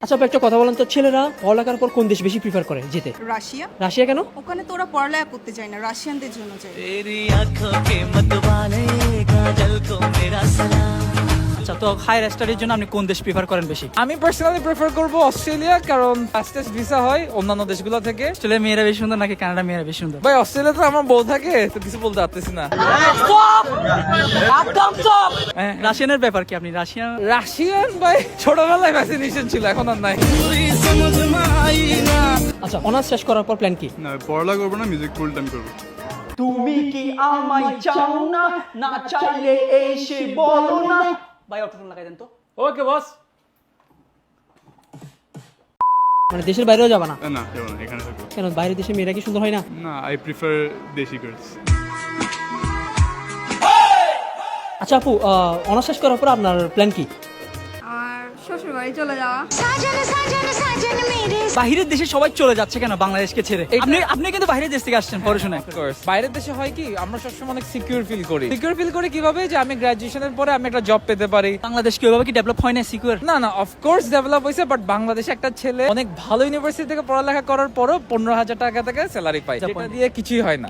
আচ্ছা আপু, একটা কথা বলেন তো, ছেলেরা পড়ালেখার পর কোন দেশ বেশি প্রিফার করে যেতে? রাশিয়া। রাশিয়া কেন? ওখানে তো ওরা পড়ালেখা করতে চায় না, রাশিয়ানদের জন্য চায়। আচ্ছা, তো হায়ার স্টাডির জন্য আপনি কোন দেশ প্রিফার করেন বেশি? আমি পার্সোনালি প্রেফার করব অস্ট্রেলিয়া, কারণ ফাস্টেস্ট ভিসা হয় অন্যান্য দেশগুলো থেকে। অস্ট্রেলিয়ার মেয়েরা বেশি সুন্দর নাকি কানাডার মেয়েরা বেশি সুন্দর? ভাই অস্ট্রেলিয়াতে আমার বউ থাকে, তো কিছু বলতে পারতেছি না। রাশিয়ানের ব্যাপার কি, আপনি রাশিয়ান? রাশিয়ান ভাই ছোটবেলায় ভ্যাকসিনেশন ছিল, এখন আর নাই। আচ্ছা, অনার্স শেষ করার পর প্ল্যান কি? না, পড়ালেখা করবো না, মিউজিক ফুল টাইম করবো। তুমি কি আমায় চাও না, না চাইলে এসে বলো না। ভাই অটোটুন লাগাই দেন তো। ওকে বস। মানে দেশের বাইরেও যাবা না? না, যাবো না, এখানে থাকবো। কেন, বাইরের দেশে মেয়েরা কি সুন্দর হয় না? না, আই প্রিফার দেশি গার্লস। আচ্ছা আপু, অনার্স শেষ করার পর আপনার প্ল্যান কি? আর শ্বশুর বাড়ি চলে যাওয়া। বাহিরের দেশে সবাই চলে যাচ্ছে কেন বাংলাদেশকে ছেড়ে? আপনি কিন্তু বাইরের দেশ থেকে আসছেন পড়াশোনায়। বাইরের দেশে হয় কি, আমরা সবসময় অনেক সিকিউর ফিল করি। সিকিউর ফিল করি কিভাবে, যে আমি গ্রাজুয়েশনের পরে আমি একটা জব পেতে পারি। বাংলাদেশ কি ওইভাবে কি ডেভেলপ হয় না সিকিউর? না না, অফকোর্স ডেভেলপ হয়েছে, বাট বাংলাদেশে একটা ছেলে অনেক ভালো ইউনিভার্সিটি থেকে পড়ালেখা করার পরও 15,000 টাকা থেকে স্যালারি পায়, যেটা দিয়ে কিছুই হয় না।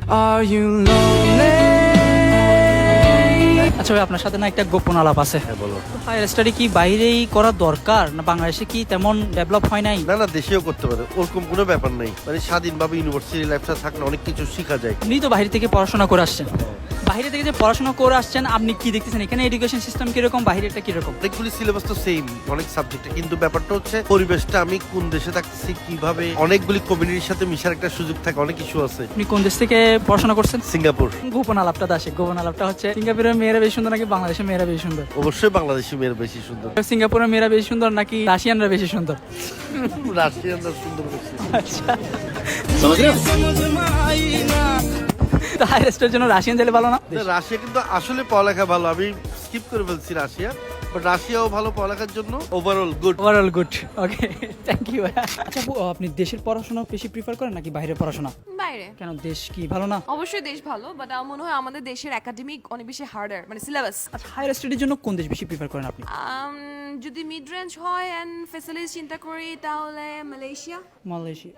আচ্ছা ভাই, আপনার সাথে না একটা গোপন আলাপ আছে। বলো। হায়ার স্টাডি কি বাইরেই করা দরকার, না বাংলাদেশে কি তেমন ডেভেলপ হয় নাই? না না, দেশেও করতে পারে, ওরকম কোনো ব্যাপার নাই। মানে স্বাধীনভাবে ইউনিভার্সিটি লাইফটা থাকলে অনেক কিছু শেখা যায়। আপনি তো বাইরে থেকে পড়াশোনা করে আসছেন, বাইরে থেকে যে পড়াশোনা করে আসছেন, আপনি কি দেখতেছেন এখানে এডুকেশন সিস্টেম কিরকম, বাইরেটা কিরকম? অনেকগুলি সিলেবাস তো সেম, অনেক সাবজেক্টে, কিন্তু ব্যাপারটা হচ্ছে পরিবেশটা, আমি কোন দেশে থাকছি, কিভাবে অনেকগুলি কমিউনিটির সাথে মিশার একটা সুযোগ থাকে, অনেক কিছু আছে। আপনি কোন দেশ থেকে পড়াশোনা করছেন? সিঙ্গাপুর। গোপন আলাপটা আসে, গোপন আলাপটা হচ্ছে সিঙ্গাপুরের মেয়েরা বেশি সুন্দর নাকি বাংলাদেশের মেয়েরা বেশি সুন্দর? অবশ্যই বাংলাদেশি মেয়ের বেশি সুন্দর। সিঙ্গাপুরের মেয়েরা বেশি সুন্দর নাকি রাশিয়ানরা বেশি সুন্দর? রাশিয়ানরা সুন্দর বেশি। তো হায়ার স্টাডির জন্য রাশিয়ান জেলে ভালো না? রাশিয়া কিন্তু আসলে পড়ালেখা ভালো, আমি স্কিপ করে ফেলছি রাশিয়া, বাট রাশিয়াও ভালো পড়ালেখার জন্য, overall good. Overall good, okay, thank you. আচ্ছা আপু, আপনি দেশের পড়াশোনা বেশি প্রিফার করেন নাকি বাইরের পড়াশোনা? বাইরে। কেন, দেশ কি ভালো না? অবশ্যই দেশ ভালো, বাট আমার মনে হয় আমাদের দেশের একাডেমিক অনেক বেশি হার্ডার, মানে সিলেবাস। আচ্ছা, হায়ার স্টাডির জন্য কোন দেশ বেশি প্রিফার করেন আপনি? যদি মিড রেঞ্জ হয় অ্যান্ড ফ্যাসিলিটিস চিন্তা করি তাহলে মালয়েশিয়া। মালয়েশিয়া।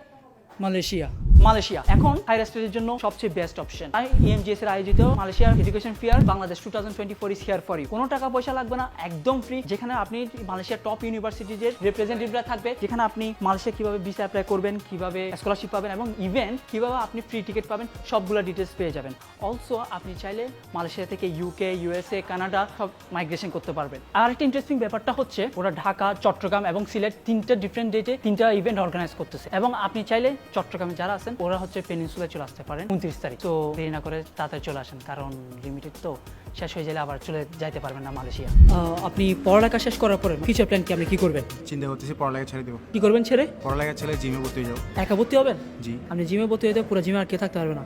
মালয়েশিয়া। মালয়েশিয়া এখন হায়ার স্টাডির জন্য সবচেয়ে বেস্ট অপশন। ইএমজিএস এর আয়োজিত মালয়েশিয়ার education fair Bangladesh 2024 is here for you. কোনো টাকা পয়সা লাগবে না, একদম ফ্রি। যেখানে আপনি মালয়েশিয়ার টপ ইউনিভার্সিটিজের রিপ্রেজেন্টেটিভরা থাকবে, যেখানে আপনি মালয়েশিয়া কিভাবে ভিসা অ্যাপ্লাই করবেন, কিভাবে স্কলারশিপ পাবেন এবং ইভেন কিভাবে আপনি ফ্রি টিকিট পাবেন, সবগুলো ডিটেলস পেয়ে যাবেন। অলসো আপনি চাইলে মালয়েশিয়া থেকে ইউকে, ইউএসএ, কানাডা সব মাইগ্রেশন করতে পারবেন। আর একটা ইন্টারেস্টিং ব্যাপারটা হচ্ছে, ওরা ঢাকা, চট্টগ্রাম এবং সিলেট তিনটা ডিফারেন্ট ডেটে তিনটা ইভেন্ট অর্গানাইজ করতেছে। এবং আপনি চাইলে চট্টগ্রামে যারা আছেন ওরা হচ্ছে পেনিনসুলায় চলে আসতে পারেন 29 তারিখ। তো দেরি না করে তাড়াতাড়ি চলে আসেন, কারণ লিমিটেড তো, শেষ হয়ে গেলে আবার চলে যাইতে পারবেন না মালয়েশিয়া। আপনি পড়ালেখা শেষ করার পরে ফিউচার প্ল্যান কি? আপনি কি করবেন? চিন্তা করতেছি পড়ালেখা ছেড়ে দেবো। কি করবেন ছেড়ে? পড়ালেখা ছেড়ে জিমে ভর্তি হয়ে যাবো। একা ভর্তি হবেন? জি। আপনি জিমে ভর্তি হয়ে যাবেন, পুরো জিমে আর কে থাকতে পারবে না।